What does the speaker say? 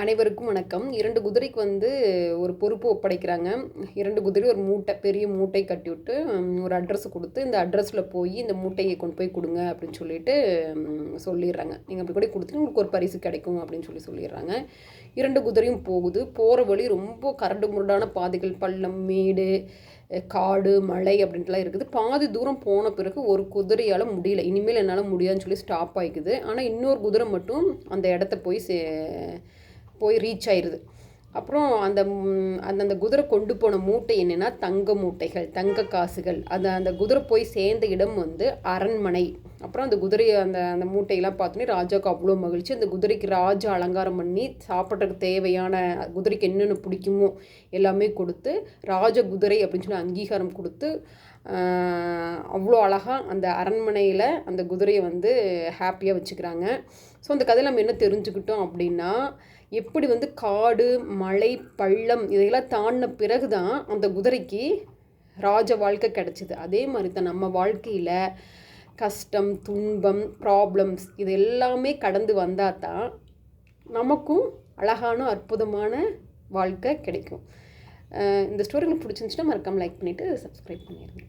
அனைவருக்கும் வணக்கம். 2 குதிரைக்கு ஒரு பொறுப்பு ஒப்படைக்கிறாங்க. 2 குதிரை ஒரு மூட்டை, பெரிய மூட்டை கட்டிவிட்டு ஒரு அட்ரஸ் குடுத்து, இந்த அட்ரஸில் போய் இந்த மூட்டைய கொண்டு போய் குடுங்க அப்படின்னு சொல்லிட்டு சொல்லிடுறாங்க. நீங்க அப்படி கூட குடுத்துட்டு உங்களுக்கு ஒரு பரிசு கிடைக்கும் அப்படின்னு சொல்லிடுறாங்க. 2 குதிரையும் போகுது. போகிற வழி ரொம்ப கரடு முரடான பாதைகள், பள்ளம், மேடு, காடு, மலை அப்படின்ட்டுலாம் இருக்குது. பாதி தூரம் போன பிறகு ஒரு குதிரையால் முடியல. இனிமேல் என்னால் முடியாதுன்னு சொல்லி ஸ்டாப் ஆகிக்குது. ஆனால் இன்னொரு குதிரை மட்டும் அந்த இடத்த போய் ரீச் ஆயிடுது. அப்புறம் அந்த குதிரை கொண்டு போன மூட்டை என்னென்னா தங்க மூட்டைகள், தங்க காசுகள். அந்த குதிரை போய் சேர்ந்த இடம் அரண்மனை. அப்புறம் அந்த குதிரையை அந்த மூட்டையெல்லாம் பார்த்தோன்னே ராஜாவுக்கு அவ்வளோ மகிழ்ச்சி. அந்த குதிரைக்கு ராஜா அலங்காரம் பண்ணி சாப்பிட்றதுக்கு தேவையான குதிரைக்கு என்னென்ன பிடிக்குமோ எல்லாமே கொடுத்து ராஜ குதிரை அப்படின்னு சொல்லி அங்கீகாரம் கொடுத்து அவ்வளோ அழகாக அந்த அரண்மனையில் அந்த குதிரையை ஹாப்பியாக வச்சுக்கிறாங்க. ஸோ அந்த கதையில் நம்ம என்ன தெரிஞ்சுக்கிட்டோம் அப்படின்னா, எப்படி காடு, மலை, பள்ளம் இதையெல்லாம் தாண்டின பிறகு தான் அந்த குதிரைக்கு ராஜ வாழ்க்கை கிடச்சிது. அதே மாதிரி தான் நம்ம வாழ்க்கையில் கஷ்டம், துன்பம், ப்ராப்ளம்ஸ் இது எல்லாமே கடந்து வந்தால் தான் நமக்கும் அழகான அற்புதமான வாழ்க்கை கிடைக்கும். இந்த ஸ்டோரி உங்களுக்கு பிடிச்சிருந்துச்சுன்னா மறக்காமல் லைக் பண்ணிவிட்டு சப்ஸ்கிரைப் பண்ணிடுங்க.